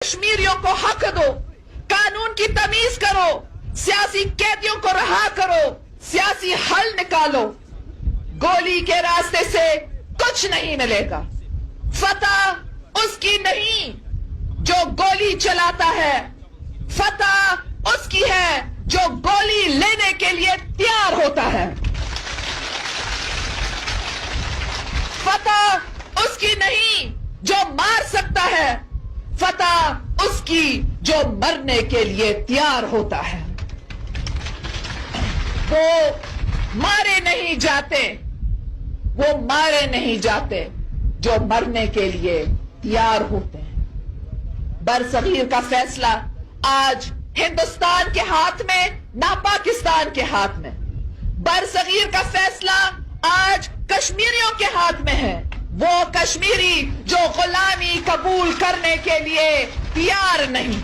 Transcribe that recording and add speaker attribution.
Speaker 1: کشمیریوں کو حق دو، قانون کی تمیز کرو، سیاسی قیدیوں کو رہا کرو، سیاسی حل نکالو۔ گولی کے راستے سے کچھ نہیں ملے گا۔ فتح اس کی نہیں جو گولی چلاتا ہے، فتح اس کی ہے جو گولی لینے کے لیے تیار ہوتا ہے۔ فتح اس کی نہیں جو مار سکتا ہے، فتح اس کی جو مرنے کے لیے تیار ہوتا ہے۔ وہ مارے نہیں جاتے، وہ مارے نہیں جاتے جو مرنے کے لیے تیار ہوتے ہیں۔ برصغیر کا فیصلہ آج ہندوستان کے ہاتھ میں نہ پاکستان کے ہاتھ میں۔ برصغیر کا فیصلہ آج کشمیریوں کے ہاتھ میں ہے۔ وہ کشمیری جو غلامی قبول کرنے کے لیے تیار نہیں۔